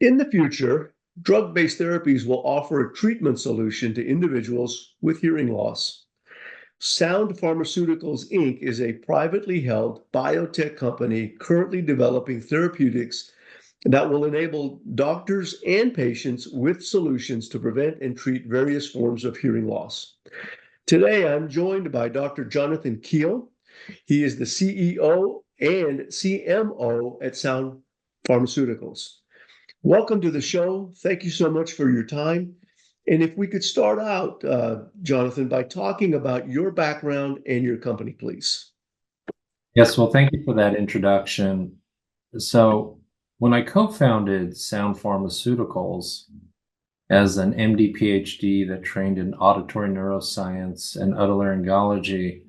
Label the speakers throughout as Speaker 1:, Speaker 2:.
Speaker 1: In the future, drug-based therapies will offer a treatment solution to individuals with hearing loss. Sound Pharmaceuticals, Inc. is a privately held biotech company currently developing therapeutics that will enable doctors and patients with solutions to prevent and treat various forms of hearing loss. Today, I'm joined by Dr. Jonathan Keel. He is the CEO and CMO at Sound Pharmaceuticals. Welcome to the show. Thank you so much for your time. And if we could start out, Jonathan, by talking about your background and your company, please.
Speaker 2: Yes, well, thank you for that introduction. So when I co-founded Sound Pharmaceuticals as an MD PhD that trained in auditory neuroscience and otolaryngology,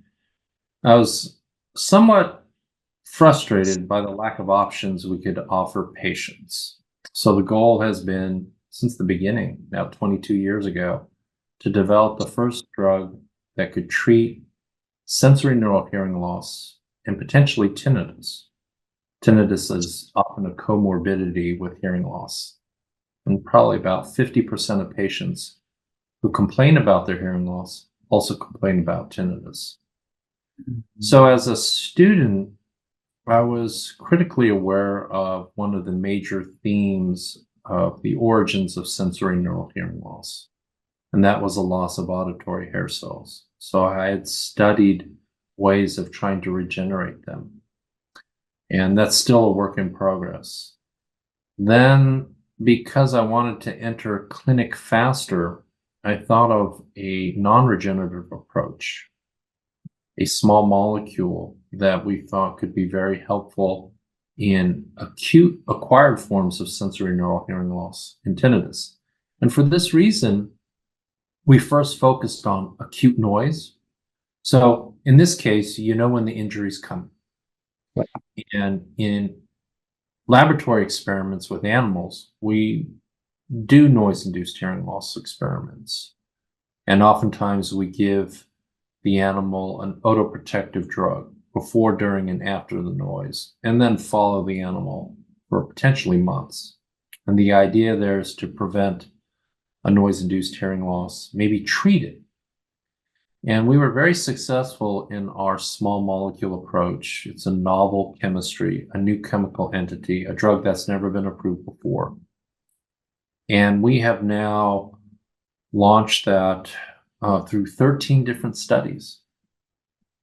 Speaker 2: I was somewhat frustrated by the lack of options we could offer patients. So the goal has been, since the beginning, now 22 years ago, to develop the first drug that could treat sensorineural hearing loss and potentially tinnitus. Tinnitus is often a comorbidity with hearing loss. And probably about 50% of patients who complain about their hearing loss also complain about tinnitus. So as a student, I was critically aware of one of the major themes of the origins of sensorineural hearing loss, and that was a loss of auditory hair cells. So I had studied ways of trying to regenerate them, and that's still a work in progress. Then, because I wanted to enter clinic faster, I thought of a non-regenerative approach, a small molecule that we thought could be very helpful in acute acquired forms of sensorineural hearing loss and tinnitus. And for this reason, we first focused on acute noise. So in this case, you know when the injury's coming.
Speaker 1: Right.
Speaker 2: And in laboratory experiments with animals, we do noise-induced hearing loss experiments. And oftentimes we give the animal an otoprotective drug before, during, and after the noise, and then follow the animal for potentially months. And the idea there is to prevent a noise-induced hearing loss, maybe treat it. And we were very successful in our small molecule approach. It's a novel chemistry, a new chemical entity, a drug that's never been approved before. And we have now launched that through 13 different studies.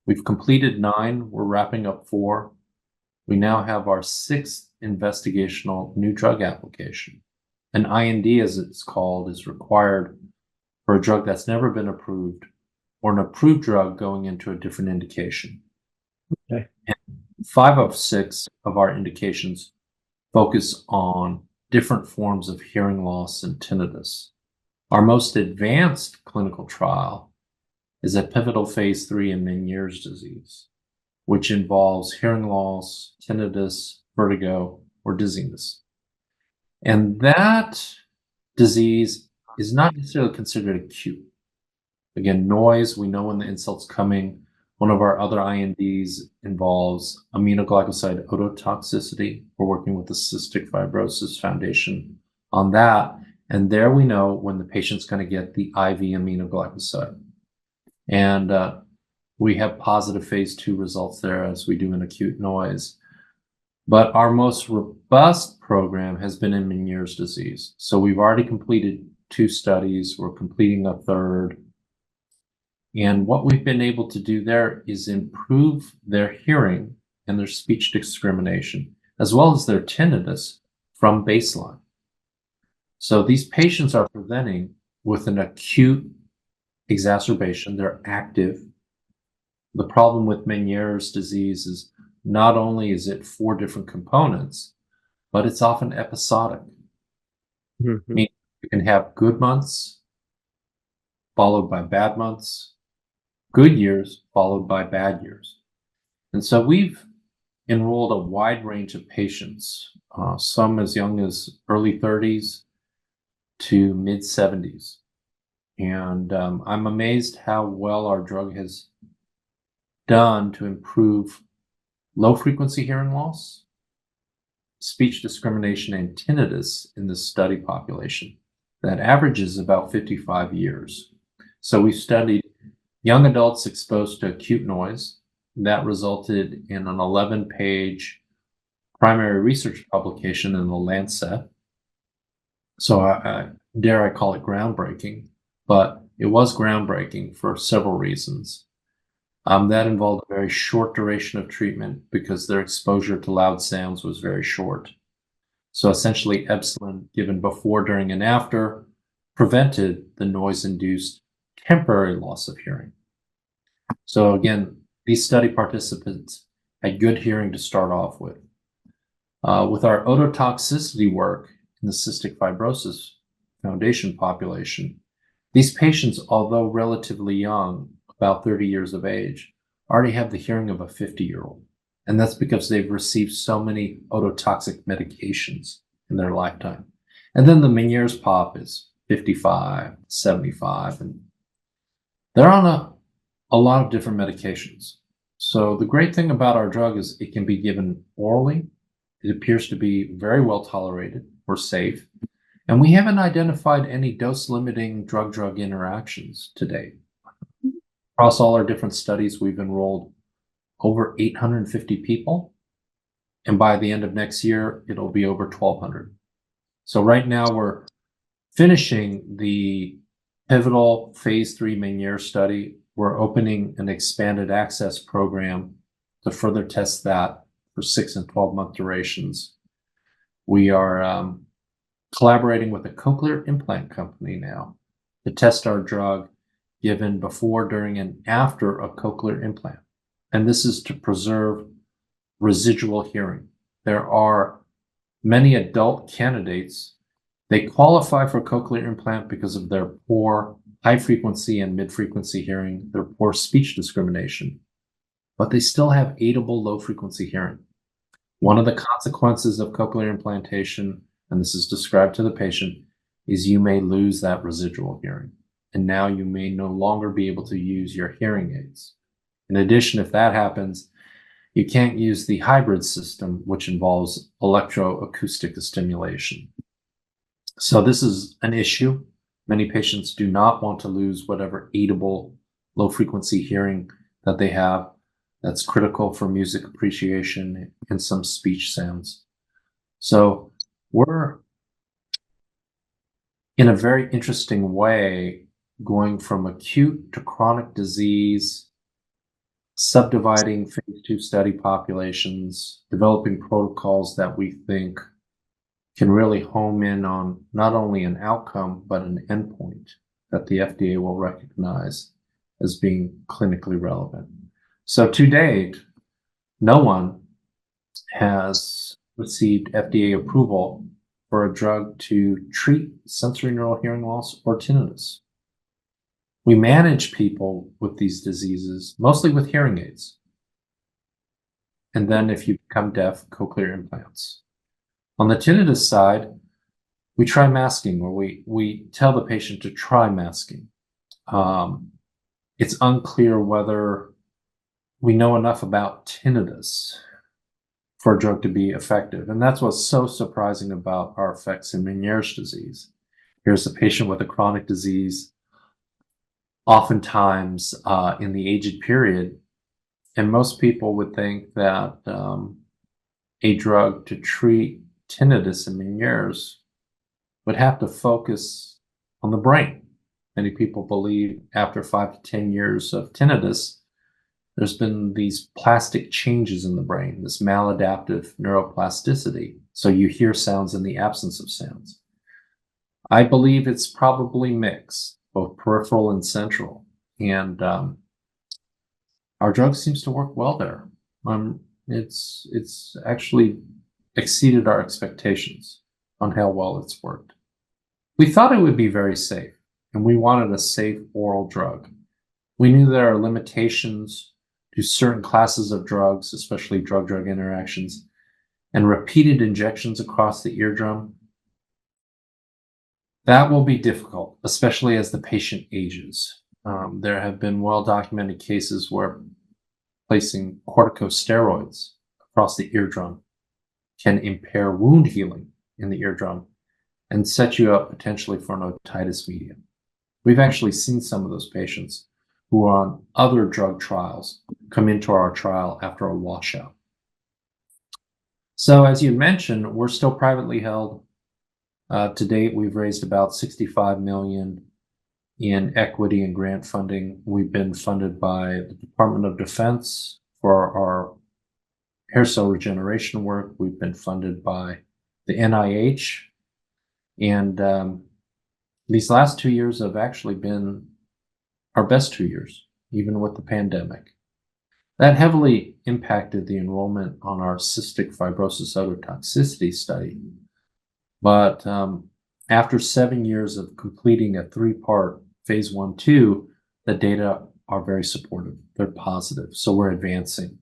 Speaker 2: We've completed 9, we're wrapping up 4. We now have our 6th investigational new drug application. An IND, as it's called, is required for a drug that's never been approved or an approved drug going into a different indication.
Speaker 1: Okay.
Speaker 2: And 5 of 6 of our indications focus on different forms of hearing loss and tinnitus. Our most advanced clinical trial is a pivotal phase 3 in Meniere's disease, which involves hearing loss, tinnitus, vertigo, or dizziness. And that disease is not necessarily considered acute. Again, noise, we know when the insult's coming. One of our other INDs involves aminoglycoside ototoxicity. We're working with the Cystic Fibrosis Foundation on that. And there we know when the patient's going to get the IV aminoglycoside. And we have positive phase 2 results there, as we do in acute noise. But our most robust program has been in Meniere's disease. So we've already completed 2 studies. We're completing a 3rd. And what we've been able to do there is improve their hearing and their speech discrimination, as well as their tinnitus from baseline. So these patients are presenting with an acute exacerbation. They're active. The problem with Meniere's disease is not only is it 4 different components, but it's often episodic.
Speaker 1: Mm-hmm.
Speaker 2: Meaning you can have good months followed by bad months, good years followed by bad years. And so we've enrolled a wide range of patients, some as young as early 30s to mid 70s. And I'm amazed how well our drug has done to improve low frequency hearing loss, speech discrimination and tinnitus in this study population that averages about 55 years. So we studied young adults exposed to acute noise. That resulted in an 11-page primary research publication in the Lancet. So dare I call it groundbreaking, but it was groundbreaking for several reasons. That involved a very short duration of treatment because their exposure to loud sounds was very short. So essentially, ebselen given before, during, and after prevented the noise-induced temporary loss of hearing. So again, these study participants had good hearing to start off with. With our ototoxicity work in the Cystic Fibrosis Foundation population, these patients, although relatively young, about 30 years of age, already have the hearing of a 50-year-old. And that's because they've received so many ototoxic medications in their lifetime. And then the Meniere's pop is 55, 75, and they're on a lot of different medications. So the great thing about our drug is it can be given orally. It appears to be very well tolerated or safe. And we haven't identified any dose-limiting drug-drug interactions to date. Across all our different studies, we've enrolled over 850 people. And by the end of next year, it'll be over 1,200. So right now we're finishing the pivotal phase 3 Meniere study. We're opening an expanded access program to further test that for 6 and 12-month durations. We are collaborating with a Cochlear implant company now to test our drug given before, during, and after a cochlear implant. And this is to preserve residual hearing. There are many adult candidates. They qualify for cochlear implant because of their poor high frequency and mid frequency hearing, their poor speech discrimination, but they still have aidable low frequency hearing. One of the consequences of cochlear implantation, and this is described to the patient, is you may lose that residual hearing. And now you may no longer be able to use your hearing aids. In addition, if that happens, you can't use the hybrid system, which involves electroacoustic stimulation. So this is an issue. Many patients do not want to lose whatever aidable low frequency hearing that they have that's critical for music appreciation and some speech sounds. So we're in a very interesting way going from acute to chronic disease, subdividing phase 2 study populations, developing protocols that we think can really home in on not only an outcome, but an endpoint that the FDA will recognize as being clinically relevant. So to date, no one has received FDA approval for a drug to treat sensorineural hearing loss or tinnitus. We manage people with these diseases, mostly with hearing aids. And then if you become deaf, cochlear implants. On the tinnitus side, we try masking, or we tell the patient to try masking. It's unclear whether we know enough about tinnitus for a drug to be effective. And that's what's so surprising about our effects in Meniere's disease. Here's a patient with a chronic disease, oftentimes in the aged period, and most people would think that a drug to treat tinnitus in Meniere's would have to focus on the brain. Many people believe after 5 to 10 years of tinnitus, there's been these plastic changes in the brain, this maladaptive neuroplasticity. So you hear sounds in the absence of sounds. I believe it's probably mixed, both peripheral and central. And our drug seems to work well there. It's actually exceeded our expectations on how well it's worked. We thought it would be very safe, and we wanted a safe oral drug. We knew there are limitations to certain classes of drugs, especially drug-drug interactions, and repeated injections across the eardrum. That will be difficult, especially as the patient ages. There have been well-documented cases where placing corticosteroids across the eardrum can impair wound healing in the eardrum and set you up potentially for an otitis media. We've actually seen some of those patients who are on other drug trials come into our trial after a washout. So as you mentioned, we're still privately held. To date, we've raised about $65 million in equity and grant funding. We've been funded by the Department of Defense for our hair cell regeneration work. We've been funded by the NIH. And these last 2 years have actually been our best 2 years, even with the pandemic. That heavily impacted the enrollment on our cystic fibrosis ototoxicity study. But after 7 years of completing a 3-part phase 1/2, the data are very supportive. They're positive. So we're advancing.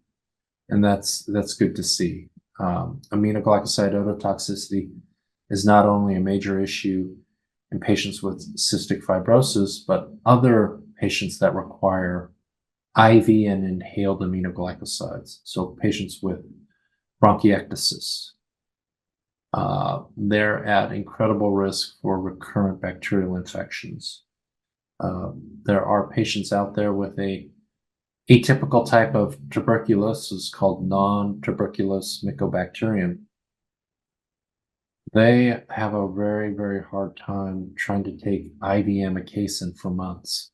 Speaker 2: And that's good to see. Aminoglycoside ototoxicity is not only a major issue in patients with cystic fibrosis, but other patients that require IV and inhaled aminoglycosides. So patients with bronchiectasis, they're at incredible risk for recurrent bacterial infections. There are patients out there with a atypical type of tuberculosis called non-tuberculous mycobacterium. They have a very, very hard time trying to take IV amikacin for months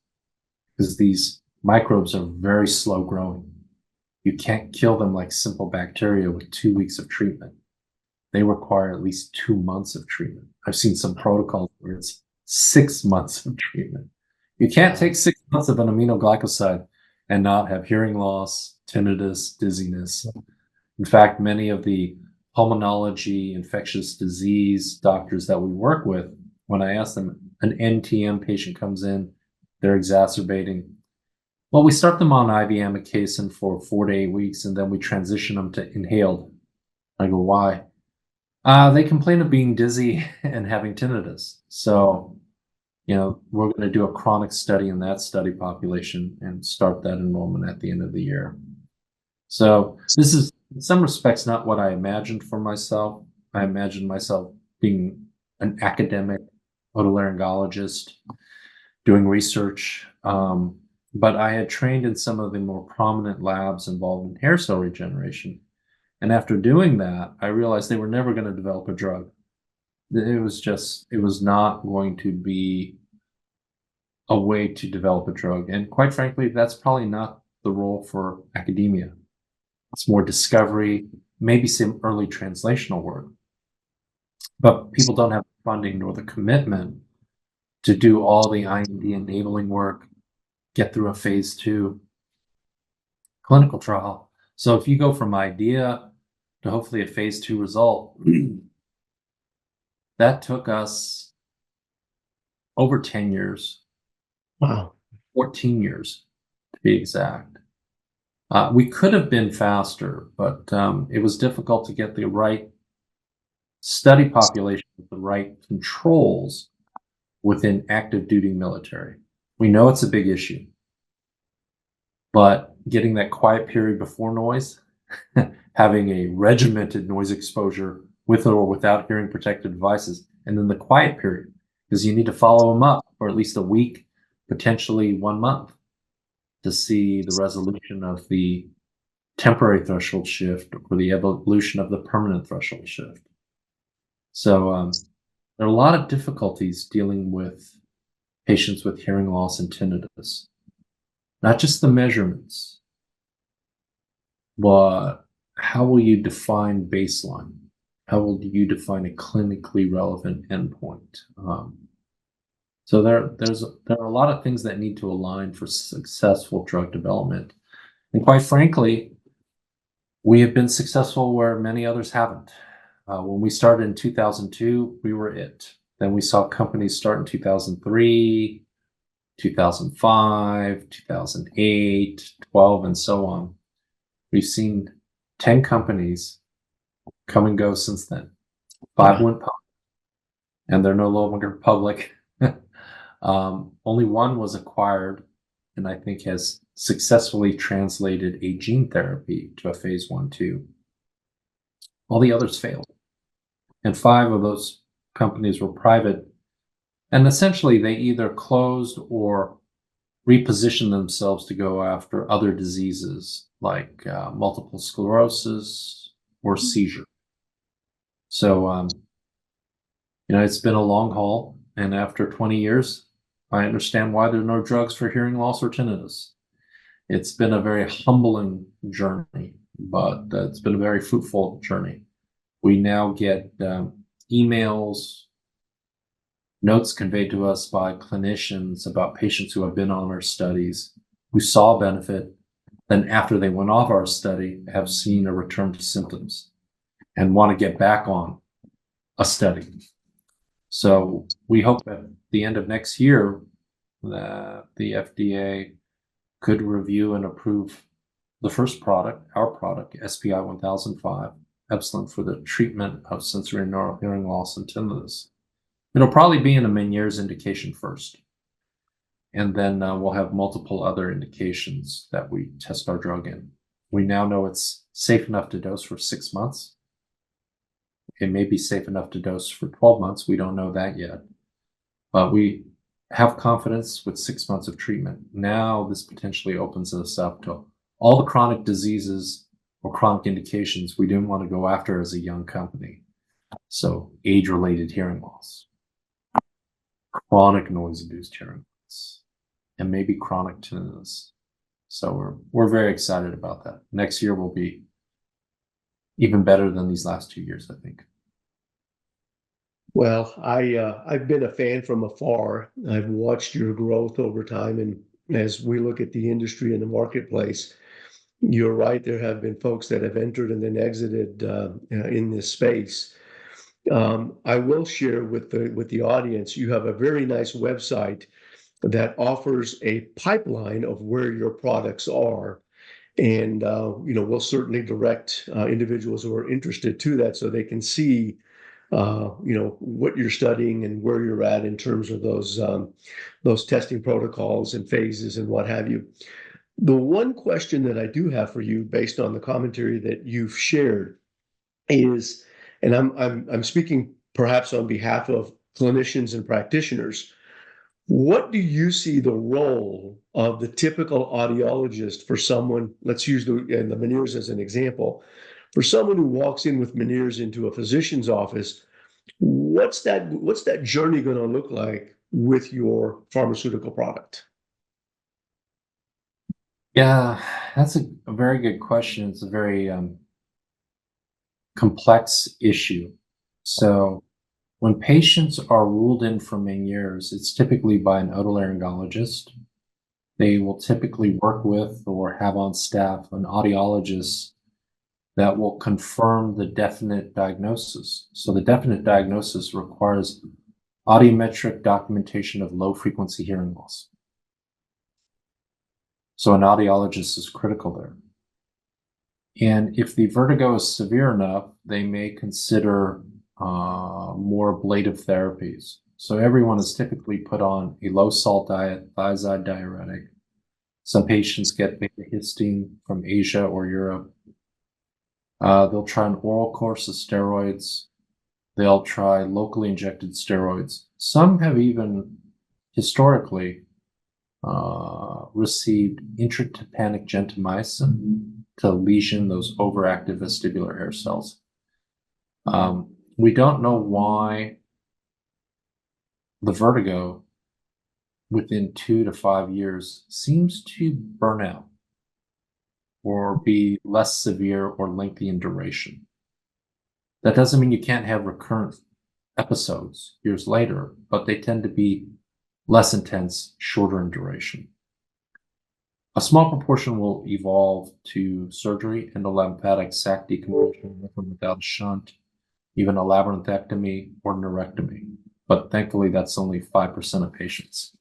Speaker 2: because these microbes are very slow growing. You can't kill them like simple bacteria with 2 weeks of treatment. They require at least 2 months of treatment. I've seen some protocols where it's 6 months of treatment. You can't take 6 months of an aminoglycoside and not have hearing loss, tinnitus, dizziness. In fact, many of the pulmonology, infectious disease doctors that we work with, when I ask them, an NTM patient comes in, they're exacerbating. Well, we start them on IV amikacin for 4 to 8 weeks, and then we transition them to inhaled. I go, why? They complain of being dizzy and having tinnitus. So, we're going to do a chronic study in that study population and start that enrollment at the end of the year. So this is, in some respects, not what I imagined for myself. I imagined myself being an academic otolaryngologist doing research. But I had trained in some of the more prominent labs involved in hair cell regeneration. And after doing that, I realized they were never going to develop a drug. It was not going to be a way to develop a drug. And quite frankly, that's probably not the role for academia. It's more discovery, maybe some early translational work. But people don't have the funding nor the commitment to do all the IND enabling work, get through a phase 2 clinical trial. So if you go from idea to hopefully a phase 2 result, that took us over 10 years.
Speaker 1: Wow.
Speaker 2: 14 years to be exact. We could have been faster, but it was difficult to get the right study population with the right controls within active duty military. We know it's a big issue, but getting that quiet period before noise, having a regimented noise exposure with or without hearing protective devices, and then the quiet period, because you need to follow them up for at least a week, potentially 1 month, to see the resolution of the temporary threshold shift or the evolution of the permanent threshold shift. So there are a lot of difficulties dealing with patients with hearing loss and tinnitus. Not just the measurements, but how will you define baseline? How will you define a clinically relevant endpoint? So there are a lot of things that need to align for successful drug development. And quite frankly, we have been successful where many others haven't. When we started in 2002, we were it. Then we saw companies start in 2003, 2005, 2008, 12, and so on. We've seen 10 companies come and go since then. 5 went public, and they're no longer public. Only 1 was acquired, and I think has successfully translated a gene therapy to a phase 1/2. All the others failed. And 5 of those companies were private. And essentially, they either closed or repositioned themselves to go after other diseases like multiple sclerosis or seizure. So, it's been a long haul. And after 20 years, I understand why there are no drugs for hearing loss or tinnitus. It's been a very humbling journey, but it's been a very fruitful journey. We now get emails, notes conveyed to us by clinicians about patients who have been on our studies, who saw benefit, then after they went off our study, have seen a return to symptoms and want to get back on a study. So we hope at the end of next year that the FDA could review and approve the first product, our product, SPI 1005, ebselen, for the treatment of sensorineural hearing loss and tinnitus. It'll probably be in a Meniere's indication first. And then we'll have multiple other indications that we test our drug in. We now know it's safe enough to dose for 6 months. It may be safe enough to dose for 12 months. We don't know that yet. But we have confidence with 6 months of treatment. Now this potentially opens us up to all the chronic diseases or chronic indications we didn't want to go after as a young company. So age-related hearing loss, chronic noise-induced hearing loss, and maybe chronic tinnitus. So we're very excited about that. Next year will be even better than these last 2 years, I think.
Speaker 1: Well, I've been a fan from afar. I've watched your growth over time, and as we look at the industry and the marketplace, you're right. There have been folks that have entered and then exited in this space. I will share with the audience. You have a very nice website that offers a pipeline of where your products are, and we'll certainly direct individuals who are interested to that so they can see what you're studying and where you're at in terms of those testing protocols and phases and what have you. The one question that I do have for you, based on the commentary that you've shared, is, and I'm speaking perhaps on behalf of clinicians and practitioners, what do you see the role of the typical audiologist for someone? Let's use the Meniere's as an example. For someone who walks in with Meniere's into a physician's office, what's that journey going to look like with your pharmaceutical product?
Speaker 2: Yeah, that's a very good question. It's a very complex issue. So when patients are ruled in for Meniere's, it's typically by an otolaryngologist. They will typically work with or have on staff an audiologist that will confirm the definite diagnosis. So the definite diagnosis requires audiometric documentation of low-frequency hearing loss. So an audiologist is critical there. And if the vertigo is severe enough, they may consider more ablative therapies. So everyone is typically put on a low-salt diet, thiazide diuretic. Some patients get beta-histine from Asia or Europe. They'll try an oral course of steroids. They'll try locally injected steroids. Some have even historically received intratympanic gentamicin to lesion those overactive vestibular hair cells. We don't know why the vertigo within 2 to 5 years seems to burn out or be less severe or lengthy in duration. That doesn't mean you can't have recurrent episodes years later, but they tend to be less intense, shorter in duration. A small proportion will evolve to surgery, endolymphatic sac decompression with or without a shunt, even a labyrinthectomy or neurectomy. But thankfully, that's only 5% of patients.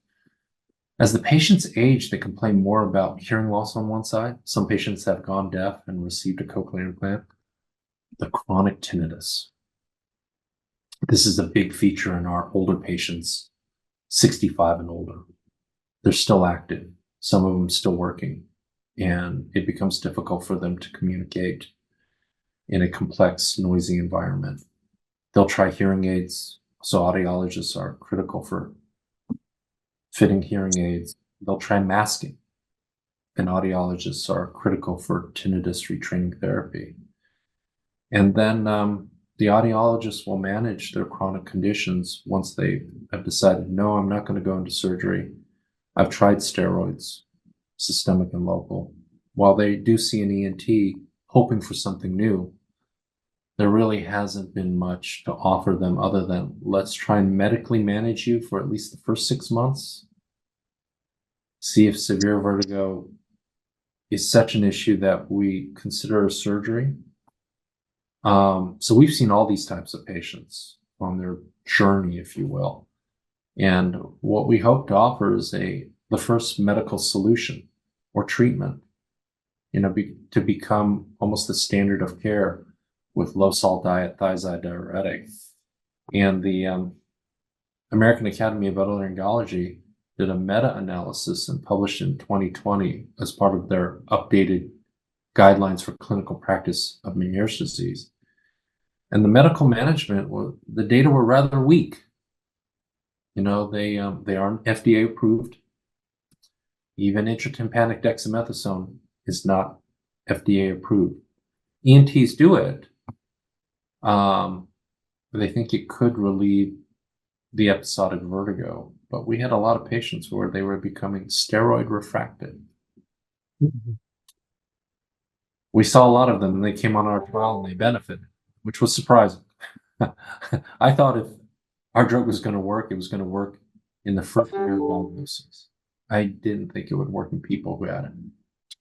Speaker 2: As the patients age, they complain more about hearing loss on one side. Some patients have gone deaf and received a cochlear implant. The chronic tinnitus. This is a big feature in our older patients, 65 and older. They're still active, some of them still working, and it becomes difficult for them to communicate. in a complex, noisy environment. They'll try hearing aids. So audiologists are critical for fitting hearing aids. They'll try masking, and audiologists are critical for tinnitus retraining therapy. And then the audiologist will manage their chronic conditions once they have decided, no, I'm not going to go into surgery. I've tried steroids, systemic and local. While they do see an ENT hoping for something new, there really hasn't been much to offer them other than let's try and medically manage you for at least the first 6 months. See if severe vertigo is such an issue that we consider a surgery. So we've seen all these types of patients on their journey, if you will. And what we hope to offer is the first medical solution or treatment, to become almost the standard of care with low salt diet, thiazide diuretic. And the American Academy of Otolaryngology did a meta-analysis and published in 2020 as part of their updated guidelines for clinical practice of Meniere's disease. And the medical management, the data were rather weak. They aren't FDA approved. Even intratympanic dexamethasone is not FDA approved. ENTs do it. They think it could relieve the episodic vertigo, but we had a lot of patients where they were becoming steroid refractory. Mm-hmm. We saw a lot of them, and they came on our trial and they benefited, which was surprising. I thought if our drug was going to work, it was going to work in the first year of diagnosis. I didn't think it would work in people who had a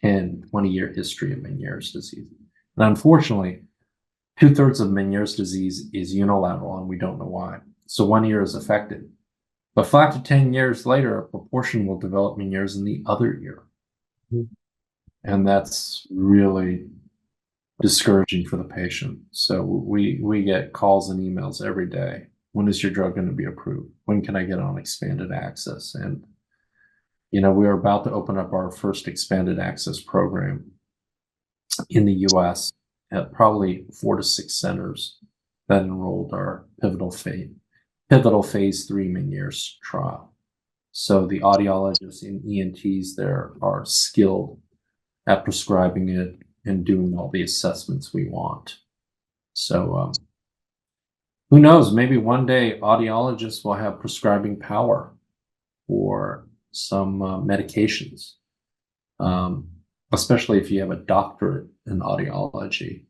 Speaker 2: 10, 20-year history of Meniere's disease. And unfortunately, 2/3 of Meniere's disease is unilateral, and we don't know why. So 1 year is affected. But 5 to 10 years later, a proportion will develop Meniere's in the other ear. Mm-hmm. And that's really discouraging for the patient. So we get calls and emails every day. When is your drug going to be approved? When can I get on expanded access? And, we are about to open up our first expanded access program in the US at probably 4 to 6 centers that enrolled our pivotal phase 3 Meniere's trial. So the audiologists and ENTs there are skilled at prescribing it and doing all the assessments we want. So who knows, maybe one day audiologists will have prescribing power for some medications, especially if you have a doctorate in audiology.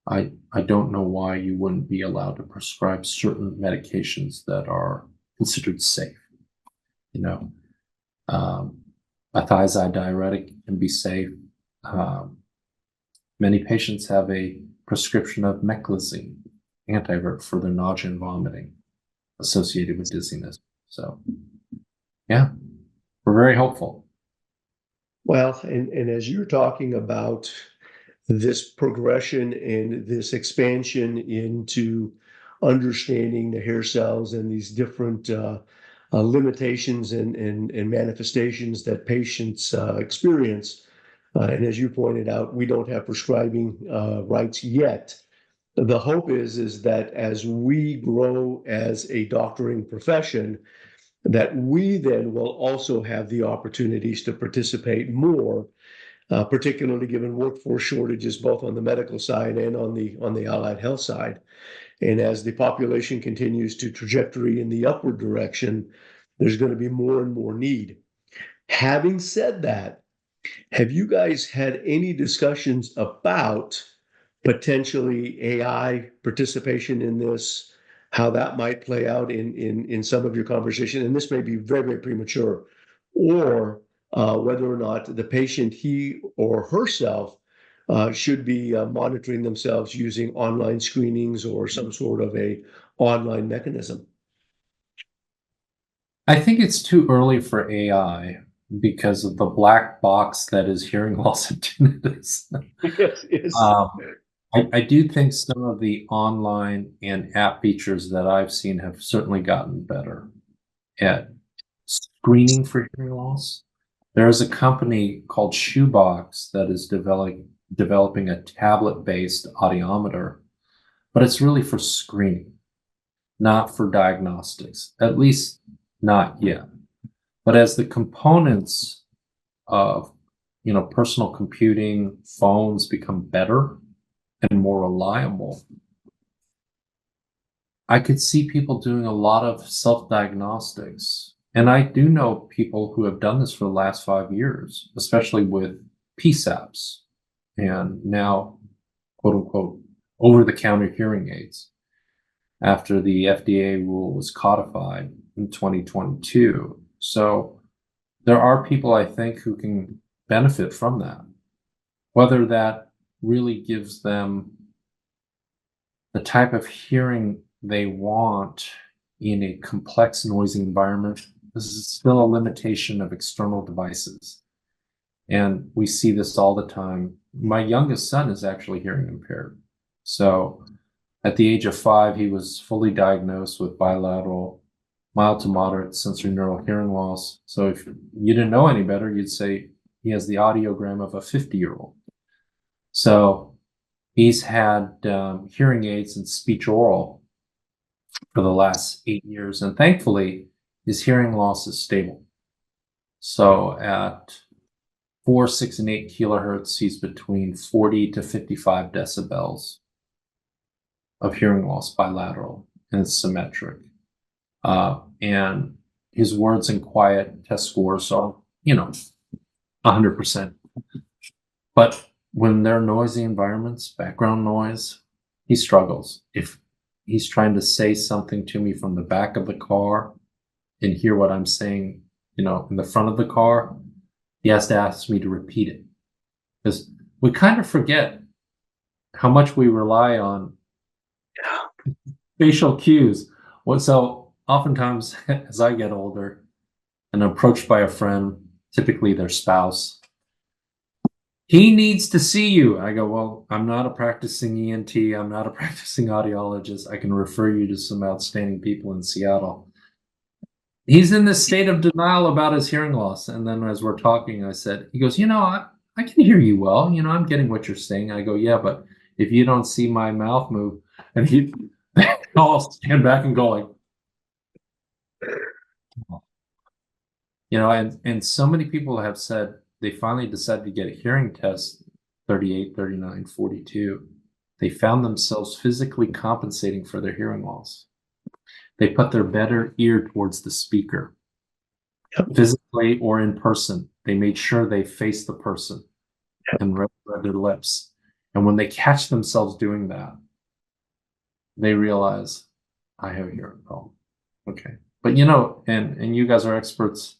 Speaker 2: I don't know why you wouldn't be allowed to prescribe certain medications that are considered safe. A thiazide diuretic can be safe. Many patients have a prescription of meclizine, antivert, for their nausea and vomiting associated with dizziness. So, yeah, we're very hopeful.
Speaker 1: Well, and as you're talking about this progression and this expansion into understanding the hair cells and these different limitations and manifestations that patients experience, and as you pointed out, we don't have prescribing rights yet. The hope is that as we grow as a doctoring profession, that we then will also have the opportunities to participate more, particularly given workforce shortages, both on the medical side and on the allied health side. And as the population continues to trajectory in the upward direction, there's going to be more and more need. Having said that, have you guys had any discussions about potentially AI participation in this, how that might play out in some of your conversation? And this may be very, very premature, or whether or not the patient, he or herself, should be monitoring themselves using online screenings or some sort of a online mechanism.
Speaker 2: I think it's too early for AI because of the black box that is hearing loss and tinnitus.
Speaker 1: Yes.
Speaker 2: I do think some of the online and app features that I've seen have certainly gotten better at screening for hearing loss. There is a company called Shoebox that is developing a tablet-based audiometer, but it's really for screening, not for diagnostics, at least not yet. But as the components of personal computing, phones become better and more reliable, I could see people doing a lot of self-diagnostics. And I do know people who have done this for the last 5 years, especially with PSAPs and now, quote unquote, over-the-counter hearing aids after the FDA rule was codified in 2022. So there are people, I think, who can benefit from that. Whether that really gives them the type of hearing they want in a complex noisy environment, this is still a limitation of external devices. And we see this all the time. My youngest son is actually hearing impaired. So at the age of 5, he was fully diagnosed with bilateral, mild to moderate sensorineural hearing loss. So if you didn't know any better, you'd say he has the audiogram of a 50-year-old. So he's had hearing aids and speech oral for the last 8 years. And thankfully, his hearing loss is stable. So at 4, 6, and 8 kilohertz, he's between 40 to 55 decibels of hearing loss bilateral, and it's symmetric. And his words and quiet test scores are, 100%. But when they're noisy environments, background noise, he struggles. If he's trying to say something to me from the back of the car and hear what I'm saying, in the front of the car, he has to ask me to repeat it. Because we kind of forget how much we rely on facial cues. So oftentimes, as I get older and approached by a friend, typically their spouse, he needs to see you. I go, well, I'm not a practicing ENT. I'm not a practicing audiologist. I can refer you to some outstanding people in Seattle. He's in this state of denial about his hearing loss. And then as we're talking, he goes, I can hear you well. I'm getting what you're saying. I go, yeah, but if you don't see my mouth move, and he all stand back and go like, and so many people have said they finally decided to get a hearing test, 38, 39, 42. They found themselves physically compensating for their hearing loss. They put their better ear towards the speaker, physically or in person. They made sure they faced the person and read their lips. And when they catch themselves doing that, they realize, I have a hearing problem. Okay. But and you guys are experts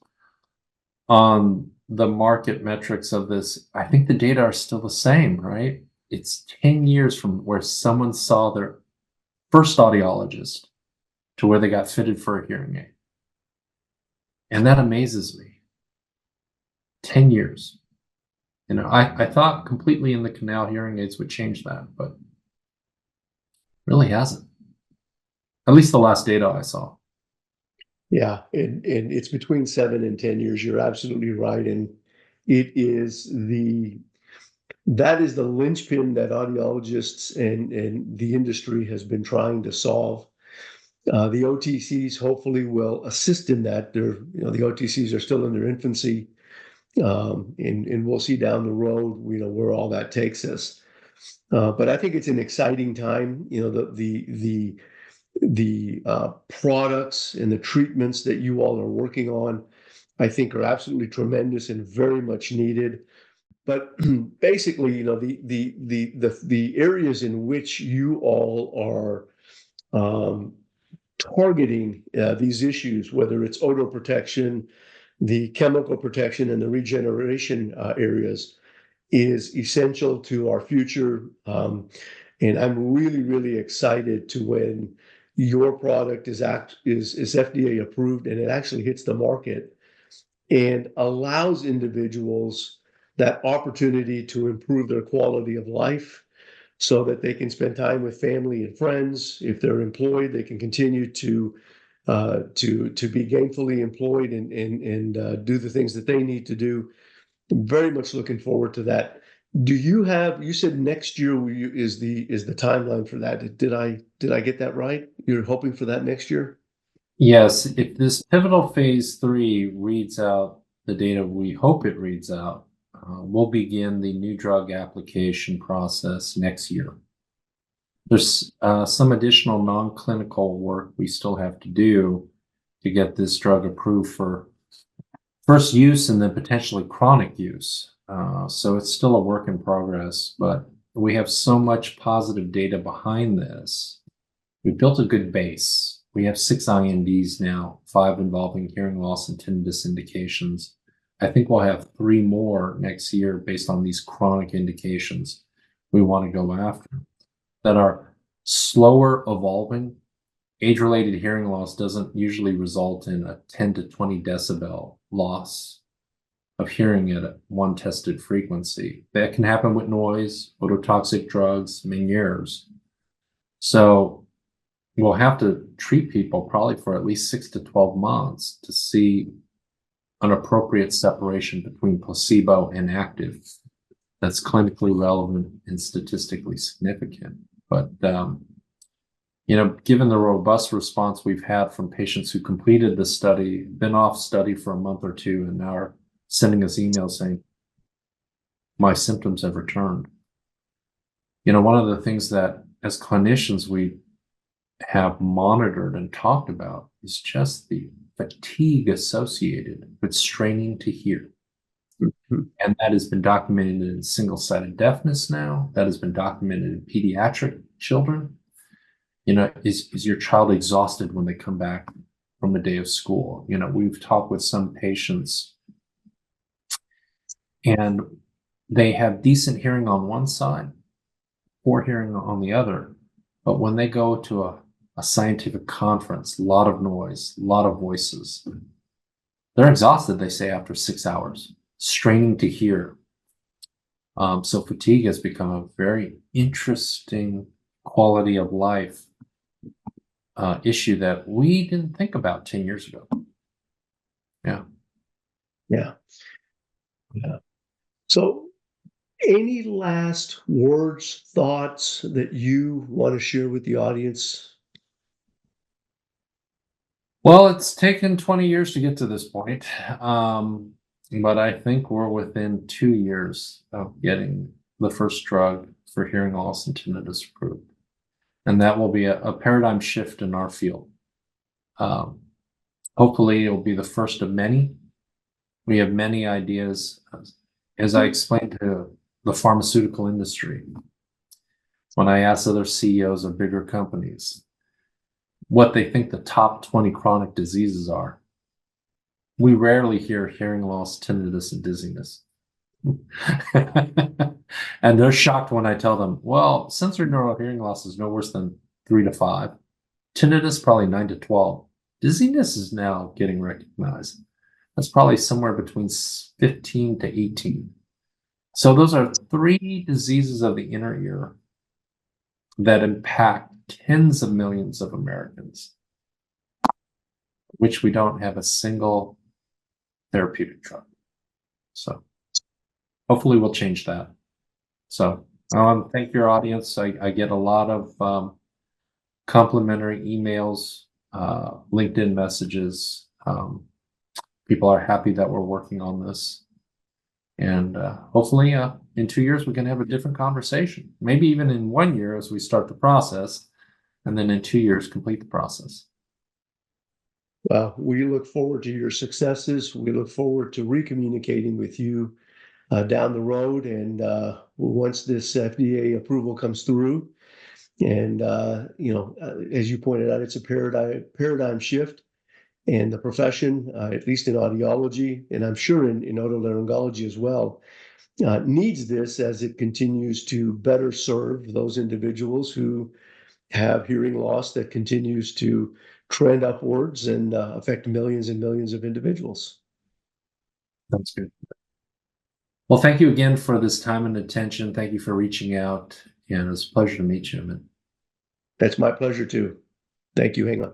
Speaker 2: on the market metrics of this. I think the data are still the same, right? It's 10 years from where someone saw their first audiologist to where they got fitted for a hearing aid. And that amazes me. 10 years. I thought completely in the canal hearing aids would change that, but really hasn't. At least the last data I saw.
Speaker 1: Yeah, and it's between 7 and 10 years. You're absolutely right. And that is the linchpin that audiologists and the industry has been trying to solve. The OTCs hopefully will assist in that. The OTCs are still in their infancy, and we'll see down the road, where all that takes us. But I think it's an exciting time. The products and the treatments that you all are working on, I think, are absolutely tremendous and very much needed. But basically, the areas in which you all are targeting these issues, whether it's odor protection, the chemical protection, and the regeneration areas, is essential to our future. And I'm really, really excited to when your product is FDA approved and it actually hits the market and allows individuals that opportunity to improve their quality of life so that they can spend time with family and friends. If they're employed, they can continue to be gainfully employed and do the things that they need to do. I'm very much looking forward to that. Do you have, you said next year is the timeline for that. Did I get that right? You're hoping for that next year?
Speaker 2: Yes, if this pivotal phase 3 reads out the data we hope it reads out, we'll begin the new drug application process next year. There's some additional non-clinical work we still have to do to get this drug approved for first use and then potentially chronic use. So it's still a work in progress, but we have so much positive data behind this. We built a good base. We have 6 INDs now, 5 involving hearing loss and tinnitus indications. I think we'll have 3 more next year based on these chronic indications we want to go after that are slower evolving. Age-related hearing loss doesn't usually result in a 10 to 20 decibel loss of hearing at one tested frequency. That can happen with noise, ototoxic drugs, Meniere's. So we'll have to treat people probably for at least 6 to 12 months to see an appropriate separation between placebo and active that's clinically relevant and statistically significant. But given the robust response we've had from patients who completed the study, been off study for a month or two, and now are sending us emails saying, my symptoms have returned. One of the things that as clinicians we have monitored and talked about is just the fatigue associated with straining to hear. Mm-hmm. And that has been documented in single-sided deafness now. That has been documented in pediatric children. Is your child exhausted when they come back from a day of school? We've talked with some patients and they have decent hearing on one side, poor hearing on the other. But when they go to a scientific conference, a lot of noise, a lot of voices, they're exhausted, they say, after 6 hours, straining to hear. So fatigue has become a very interesting quality of life issue that we didn't think about 10 years ago.
Speaker 1: Yeah. So any last words, thoughts that you want to share with the audience?
Speaker 2: Well, it's taken 20 years to get to this point. But I think we're within 2 years of getting the first drug for hearing loss and tinnitus approved. And that will be a paradigm shift in our field. Hopefully, it will be the first of many. We have many ideas. As I explained to the pharmaceutical industry, when I asked other CEOs of bigger companies what they think the top 20 chronic diseases are, we rarely hear hearing loss, tinnitus, and dizziness. And they're shocked when I tell them, well, sensorineural hearing loss is no worse than 3 to 5. Tinnitus, probably 9 to 12. Dizziness is now getting recognized. That's probably somewhere between 15 to 18. So those are 3 diseases of the inner ear that impact tens of millions of Americans, which we don't have a single therapeutic drug. So hopefully we'll change that. So thank your audience. I get a lot of complimentary emails, LinkedIn messages. People are happy that we're working on this. And hopefully in 2 years, we can have a different conversation. Maybe even in 1 year as we start the process, and then in 2 years, complete the process.
Speaker 1: Well, we look forward to your successes. We look forward to recommunicating with you down the road. And once this FDA approval comes through, and as you pointed out, it's a paradigm shift. And the profession, at least in audiology, and I'm sure in otolaryngology as well, needs this as it continues to better serve those individuals who have hearing loss that continues to trend upwards and affect millions and millions of individuals.
Speaker 2: That's good. Well, thank you again for this time and attention. Thank you for reaching out. And it's a pleasure to meet you, Amit.
Speaker 1: That's my pleasure too. Thank you. Hang on.